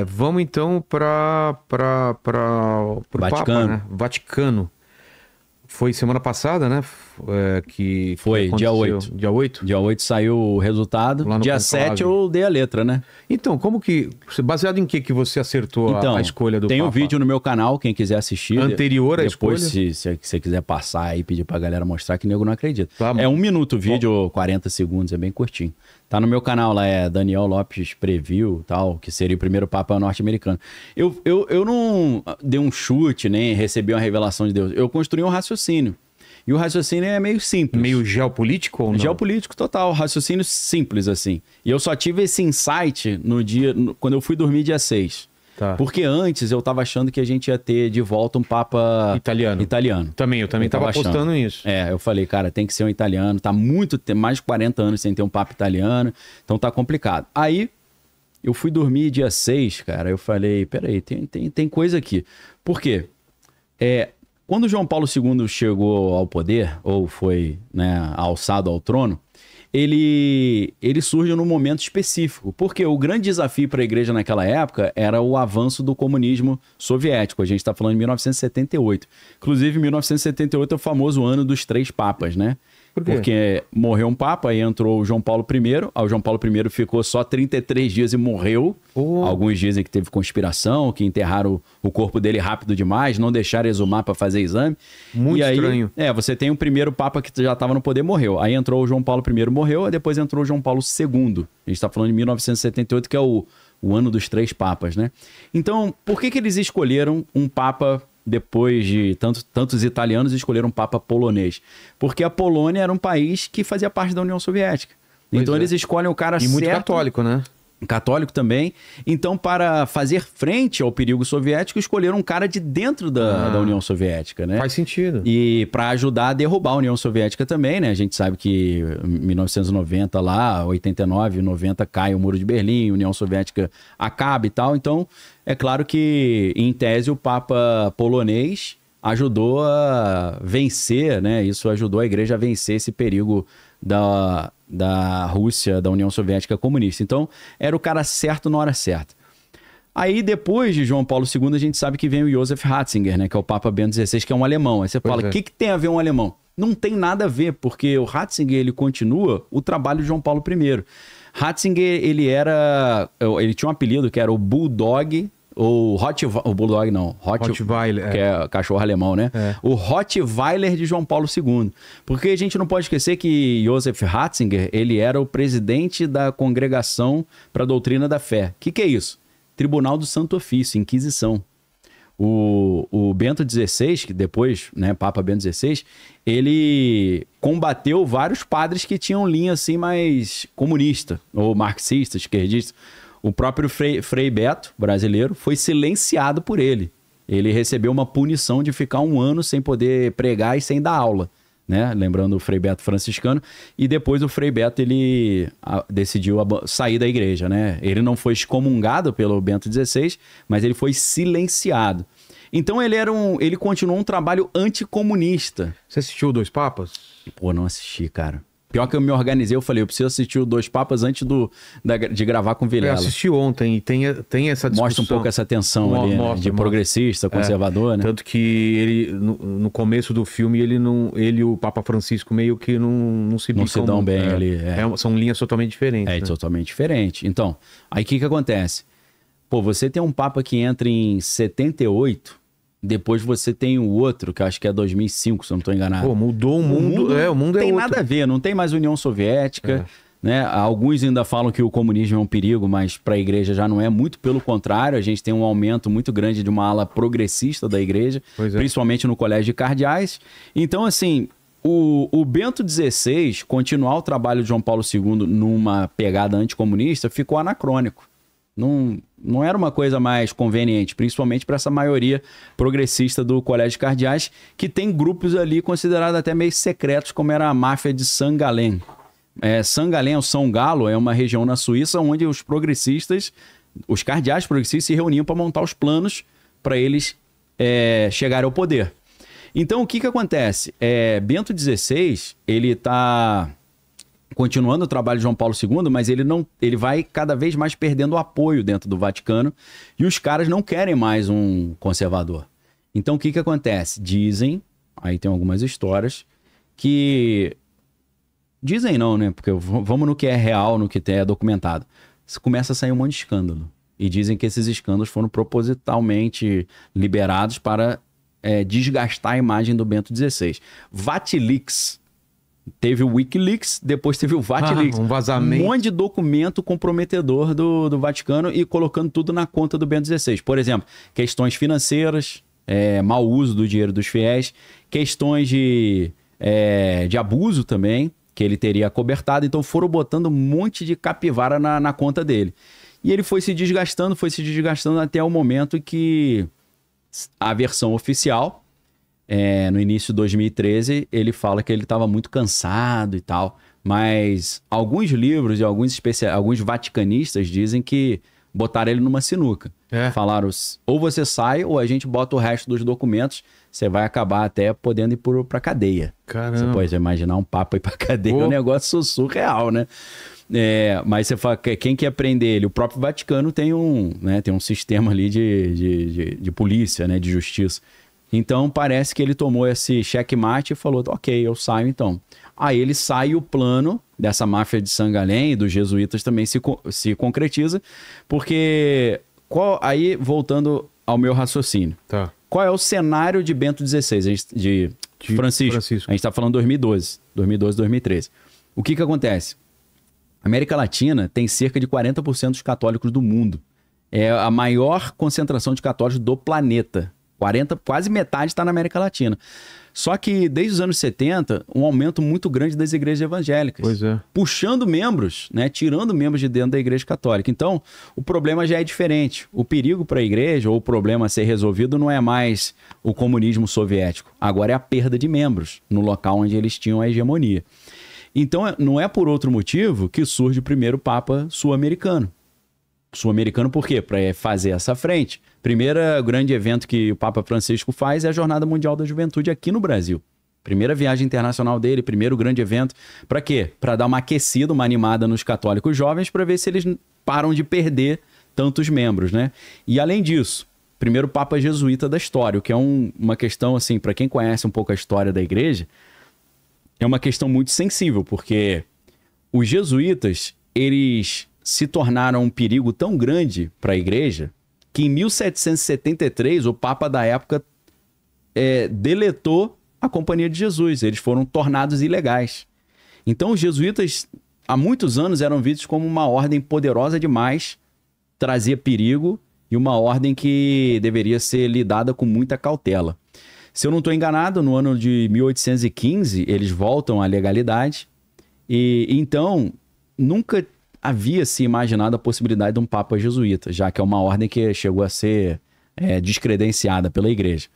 Vamos então para o Papa, Vaticano. né? Vaticano. Foi semana passada, né? Que Foi, dia aconteceu. 8. Dia 8? Dia 8 saiu o resultado. Lá no Dia conclave. 7 eu dei a letra, né? Então, como que... Baseado em que você acertou a escolha do tem Papa? um vídeo no meu canal, quem quiser assistir. Anterior à depois, escolha? se você quiser passar aí e pedir pra galera mostrar, que nego não acredita. Tá, É 1 minuto o vídeo, 40 segundos, é bem curtinho. Tá no meu canal lá, é Daniel Lopes Preview, tal, que seria o primeiro Papa norte-americano. Eu não dei um chute, nem recebi uma revelação de Deus. Eu construí um raciocínio. E o raciocínio é meio simples. Meio geopolítico ou não? Geopolítico total, raciocínio simples assim. E eu só tive esse insight quando eu fui dormir dia 6. Tá. Porque antes eu tava achando que a gente ia ter de volta um Papa Italiano. Eu também tava apostando nisso. Eu falei, cara, tem que ser um italiano. Tá mais de 40 anos sem ter um Papa italiano. Então tá complicado. Aí eu fui dormir dia 6, cara. Eu falei, peraí, tem coisa aqui. Por quê? Quando João Paulo II chegou ao poder, ou foi, né, alçado ao trono, ele surge num momento específico. Porque o grande desafio para a igreja naquela época era o avanço do comunismo soviético. A gente está falando de 1978. Inclusive, 1978 é o famoso ano dos 3 papas, né? Por quê? Porque morreu um papa, aí entrou o João Paulo I. Aí o João Paulo I ficou só 33 dias e morreu. Alguns dizem que teve conspiração, que enterraram o corpo dele rápido demais, não deixaram exumar para fazer exame. Muito estranho. Você tem o primeiro papa que já estava no poder, morreu. Aí entrou o João Paulo I, morreu, aí depois entrou o João Paulo II. A gente está falando de 1978, que é o ano dos 3 papas, né? Então, por que eles escolheram um papa... Depois de tantos italianos escolheram um papa polonês? Porque a Polônia era um país que fazia parte da União Soviética. Então eles escolhem o cara certo. E muito católico, né? Católico também. Então, para fazer frente ao perigo soviético, escolheram um cara de dentro da União Soviética, né? Faz sentido. E para ajudar a derrubar a União Soviética também, né? A gente sabe que em 1990 lá, 89, 90 cai o Muro de Berlim, a União Soviética acaba e tal. Então, é claro que, em tese, o Papa polonês ajudou a vencer, né? Isso ajudou a igreja a vencer esse perigo da Rússia, da União Soviética comunista. Então, era o cara certo na hora certa. Aí, depois de João Paulo II, a gente sabe que vem o Joseph Ratzinger, né? Que é o Papa Bento XVI, que é um alemão. Aí você fala, o que tem a ver um alemão? Não tem nada a ver, porque o Ratzinger, ele continua o trabalho de João Paulo I. Ratzinger, ele tinha um apelido que era o Bulldog, ou o Bulldog não, Rottweiler, que é cachorro alemão, né? O Rottweiler de João Paulo II. Porque a gente não pode esquecer que Joseph Ratzinger, ele era o presidente da Congregação para a Doutrina da Fé. O que é isso? Tribunal do Santo Ofício, Inquisição. O Bento XVI, que depois, né, Papa Bento XVI, ele combateu vários padres que tinham linha assim mais comunista, ou marxista, esquerdista. O próprio Frei Beto, brasileiro, foi silenciado por ele. Ele recebeu uma punição de ficar 1 ano sem poder pregar e sem dar aula, né? Lembrando o Frei Beto franciscano. E depois o Frei Beto, ele decidiu sair da igreja, né? Ele não foi excomungado pelo Bento XVI, mas ele foi silenciado. Então ele continuou um trabalho anticomunista. Você assistiu 2 Papas? Pô, não assisti, cara. Pior que eu me organizei, eu falei, eu preciso assistir o 2 Papas antes de gravar com o Vilela. Eu assisti ontem e tem essa discussão. Mostra um pouco essa tensão ali, né? De progressista, conservador, né? Tanto que ele, no começo do filme, ele e o Papa Francisco meio que não se bicam. Não se dão bem ali. São linhas totalmente diferentes. É, né? Totalmente diferente. Então, aí o que acontece? Pô, você tem um Papa que entra em 78... Depois você tem o outro, que acho que é 2005, se eu não estou enganado. Pô, mudou o mundo. O mundo é tem outro. Nada a ver, não tem mais União Soviética. Né? Alguns ainda falam que o comunismo é um perigo, mas para a igreja já não é. Muito pelo contrário, a gente tem um aumento muito grande de uma ala progressista da igreja, principalmente no colégio de cardeais. Então, assim, o Bento XVI, continuar o trabalho de João Paulo II numa pegada anticomunista, ficou anacrônico. Não era uma coisa mais conveniente, principalmente para essa maioria progressista do Colégio de Cardeais, que tem grupos ali considerados até meio secretos, como era a máfia de Saint-Gallen. Saint-Gallen, ou São Galo, é uma região na Suíça onde os progressistas, os cardeais progressistas se reuniam para montar os planos para eles chegarem ao poder. Então, o que acontece? Bento XVI, ele está continuando o trabalho de João Paulo II, mas ele vai cada vez mais perdendo o apoio dentro do Vaticano e os caras não querem mais um conservador. Então, o que acontece? Dizem, aí tem algumas histórias, que... Dizem não, né? Porque vamos no que é real, no que é documentado. Começa a sair um monte de escândalo. E dizem que esses escândalos foram propositalmente liberados para desgastar a imagem do Bento XVI. Vatilix. Teve o Wikileaks, depois teve o Vatilix. Um vazamento. Um monte de documento comprometedor do Vaticano e colocando tudo na conta do Bento XVI. Por exemplo, questões financeiras, mau uso do dinheiro dos fiéis, questões de abuso também, que ele teria acobertado. Então foram botando um monte de capivara na conta dele. E ele foi se desgastando até o momento que a versão oficial, no início de 2013, ele fala que ele estava muito cansado e tal. Mas alguns livros e alguns vaticanistas dizem que botaram ele numa sinuca. Falaram, ou você sai ou a gente bota o resto dos documentos, você vai acabar até podendo ir pra cadeia. Caramba. Você pode imaginar um papa ir pra cadeia, é um negócio surreal, né? Mas você fala, quem quer prender ele? O próprio Vaticano tem um sistema ali de polícia, né, de justiça. Então parece que ele tomou esse checkmate e falou, ok, eu saio então. Aí ele sai e o plano dessa máfia de Sangalém e dos jesuítas também se concretiza, porque... Aí, voltando ao meu raciocínio. Tá. Qual é o cenário de Bento XVI, de Francisco? A gente está falando 2012, 2013. O que acontece? A América Latina tem cerca de 40% dos católicos do mundo. É a maior concentração de católicos do planeta. Quase metade está na América Latina. Só que desde os anos 70, um aumento muito grande das igrejas evangélicas. Pois é. Puxando membros, né? Tirando membros de dentro da igreja católica. Então, o problema já é diferente. O perigo para a igreja, ou o problema a ser resolvido, não é mais o comunismo soviético. Agora é a perda de membros no local onde eles tinham a hegemonia. Então, não é por outro motivo que surge o primeiro Papa sul-americano. Sul-americano por quê? Para fazer essa frente. Primeiro grande evento que o Papa Francisco faz é a Jornada Mundial da Juventude aqui no Brasil. Primeira viagem internacional dele, primeiro grande evento. Para quê? Para dar uma aquecida, uma animada nos católicos jovens, para ver se eles param de perder tantos membros, né? E além disso, primeiro Papa jesuíta da história, o que é uma questão, assim, para quem conhece um pouco a história da igreja, é uma questão muito sensível, porque os jesuítas, eles se tornaram um perigo tão grande para a igreja que em 1773 o Papa da época deletou a Companhia de Jesus. Eles foram tornados ilegais. Então os jesuítas há muitos anos eram vistos como uma ordem poderosa demais, trazia perigo e uma ordem que deveria ser lidada com muita cautela. Se eu não estou enganado, no ano de 1815 eles voltam à legalidade e então nunca havia se imaginado a possibilidade de um Papa jesuíta, já que é uma ordem que chegou a ser descredenciada pela igreja.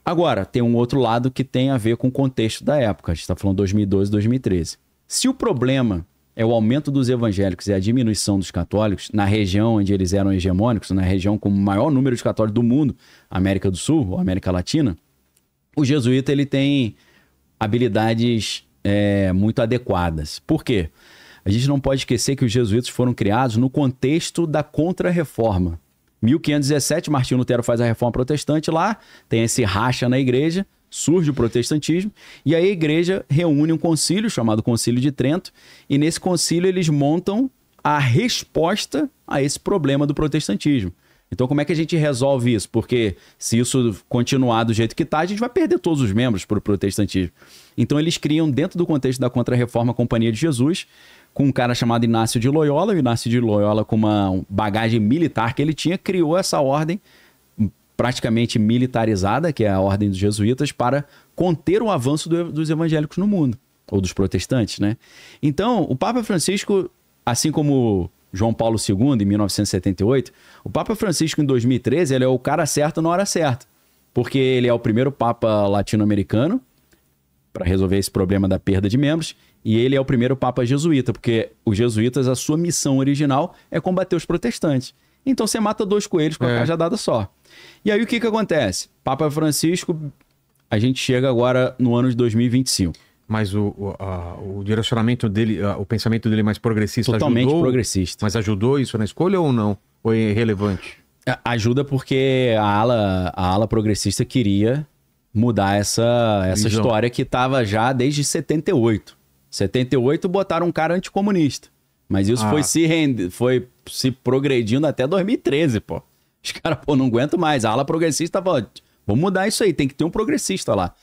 Agora, tem um outro lado que tem a ver com o contexto da época. A gente está falando 2012, 2013. Se o problema é o aumento dos evangélicos e a diminuição dos católicos, na região onde eles eram hegemônicos, na região com o maior número de católicos do mundo, América do Sul ou América Latina, o jesuíta ele tem habilidades muito adequadas. Por quê? A gente não pode esquecer que os jesuítas foram criados no contexto da Contra-Reforma. 1517, Martinho Lutero faz a Reforma Protestante lá, tem esse racha na igreja, surge o protestantismo, e aí a igreja reúne um concílio chamado Concílio de Trento, e nesse concílio eles montam a resposta a esse problema do protestantismo. Então como é que a gente resolve isso? Porque se isso continuar do jeito que está, a gente vai perder todos os membros para o protestantismo. Então eles criam, dentro do contexto da Contra-Reforma, a Companhia de Jesus, com um cara chamado Inácio de Loyola. O Inácio de Loyola, com uma bagagem militar que ele tinha, criou essa ordem praticamente militarizada, que é a ordem dos jesuítas, para conter o avanço dos evangélicos no mundo, ou dos protestantes, né? Então, o Papa Francisco, assim como João Paulo II, em 1978, o Papa Francisco, em 2013, ele é o cara certo na hora certa, porque ele é o primeiro Papa latino-americano para resolver esse problema da perda de membros, e ele é o primeiro Papa jesuíta, porque os jesuítas, a sua missão original é combater os protestantes. Então você mata dois coelhos com a cajadada só. E aí o que acontece? Papa Francisco, a gente chega agora no ano de 2025. Mas o direcionamento dele, o pensamento dele mais progressista Totalmente ajudou, progressista. Mas ajudou isso na escolha ou não? Ou é irrelevante? Ajuda porque a ala progressista queria mudar essa história que estava já desde 78. 78 botaram um cara anticomunista. Mas isso foi se progredindo até 2013, pô. Os caras, pô, não aguento mais. A ala progressista falou, vamos mudar isso aí, tem que ter um progressista lá.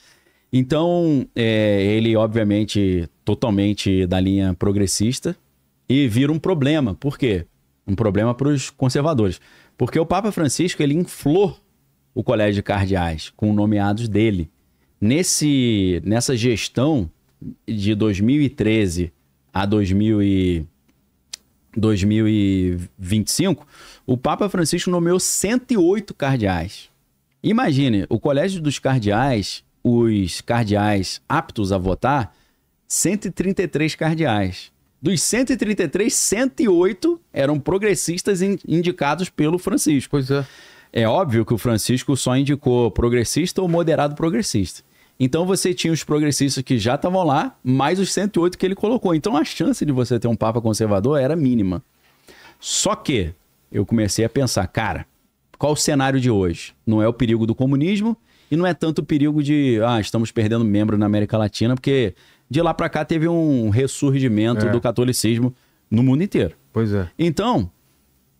Então, ele, obviamente, totalmente da linha progressista e vira um problema. Por quê? Um problema para os conservadores. Porque o Papa Francisco, ele inflou o colégio de cardeais com nomeados dele. Nessa gestão de 2013 a 2025, o Papa Francisco nomeou 108 cardeais. Imagine, o colégio dos cardeais, os cardeais aptos a votar, 133 cardeais. Dos 133, 108 eram progressistas indicados pelo Francisco. Pois é. É óbvio que o Francisco só indicou progressista ou moderado progressista. Então você tinha os progressistas que já estavam lá, mais os 108 que ele colocou. Então a chance de você ter um papa conservador era mínima. Só que eu comecei a pensar, cara, qual o cenário de hoje? Não é o perigo do comunismo e não é tanto o perigo de, estamos perdendo membro na América Latina, porque de lá para cá teve um ressurgimento do catolicismo no mundo inteiro. Pois é. Então,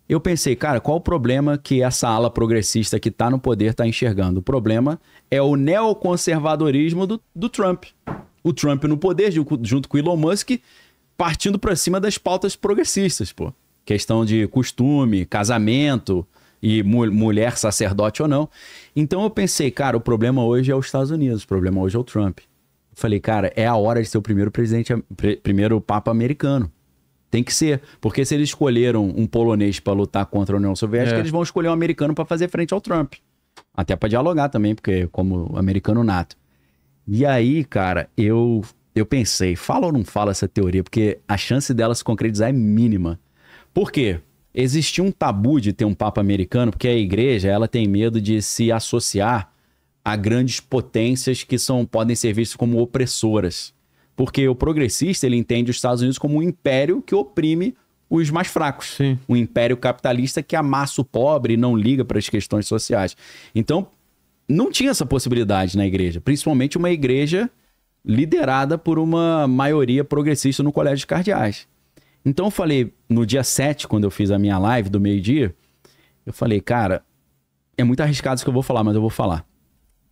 eu pensei, cara, qual o problema que essa ala progressista que está no poder está enxergando? O problema é o neoconservadorismo do Trump. O Trump no poder, junto com o Elon Musk, partindo para cima das pautas progressistas, pô. Questão de costume, casamento e mulher sacerdote ou não. Então eu pensei, cara, o problema hoje é os Estados Unidos, o problema hoje é o Trump. Eu falei, cara, é a hora de ser o primeiro papa americano. Tem que ser, porque se eles escolheram um polonês para lutar contra a União Soviética, eles vão escolher um americano para fazer frente ao Trump. Até para dialogar também, porque como americano nato. E aí, cara, eu pensei, fala ou não fala essa teoria? Porque a chance dela se concretizar é mínima. Por quê? Existia um tabu de ter um papa americano, porque a igreja ela tem medo de se associar a grandes potências que podem ser vistas como opressoras. Porque o progressista, ele entende os Estados Unidos como um império que oprime os mais fracos. Sim. Um império capitalista que amassa o pobre e não liga para as questões sociais. Então, não tinha essa possibilidade na igreja. Principalmente uma igreja liderada por uma maioria progressista no colégio de cardeais. Então, eu falei, no dia 7, quando eu fiz a minha live do meio-dia, eu falei, cara, é muito arriscado isso que eu vou falar, mas eu vou falar.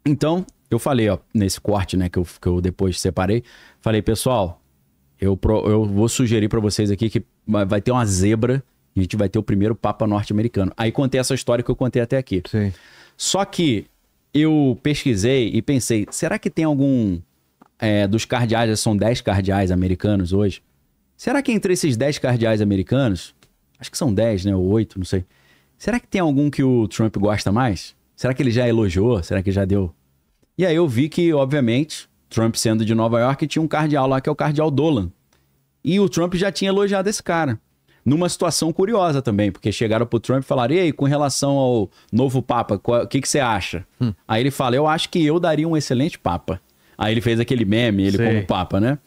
Então, eu falei, nesse corte, né, que eu depois separei, falei, pessoal, eu vou sugerir para vocês aqui que vai ter uma zebra e a gente vai ter o primeiro papa norte-americano. Aí contei essa história que eu contei até aqui. Sim. Só que eu pesquisei e pensei, será que tem algum dos cardeais, são 10 cardeais americanos hoje, será que entre esses 10 cardeais americanos, acho que são 10, né, ou 8, não sei, será que tem algum que o Trump gosta mais? Será que ele já elogiou? Será que já deu? E aí eu vi que, obviamente, Trump sendo de Nova York, tinha um cardeal lá que é o cardeal Dolan. E o Trump já tinha elogiado esse cara. Numa situação curiosa também, porque chegaram pro Trump e falaram, e aí, com relação ao novo papa, o que você acha? Aí ele fala, eu acho que eu daria um excelente papa. Aí ele fez aquele meme, ele como papa, né?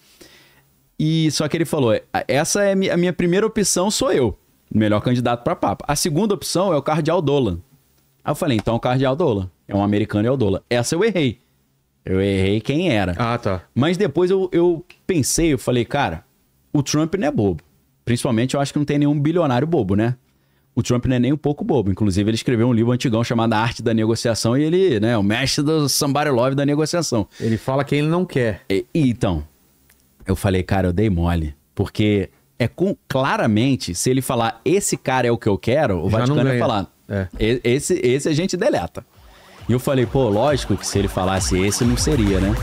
E só que ele falou, essa é a minha primeira opção, sou eu, melhor candidato para papa. A segunda opção é o cardeal Dolan. Aí eu falei, então o cardeal Dolan. É um americano e é o Dolan. Essa eu errei. Eu errei quem era. Ah, tá. Mas depois eu pensei, eu falei, cara, o Trump não é bobo. Principalmente eu acho que não tem nenhum bilionário bobo, né? O Trump não é nem um pouco bobo. Inclusive ele escreveu um livro antigão chamado A Arte da Negociação e ele, né, é o mestre do somebody love da negociação. Ele fala quem ele não quer. Então, eu falei, cara, eu dei mole. Porque claramente, se ele falar, esse cara é o que eu quero, o Vaticano vai falar, esse a gente deleta. E eu falei, pô, lógico que se ele falasse esse, não seria, né?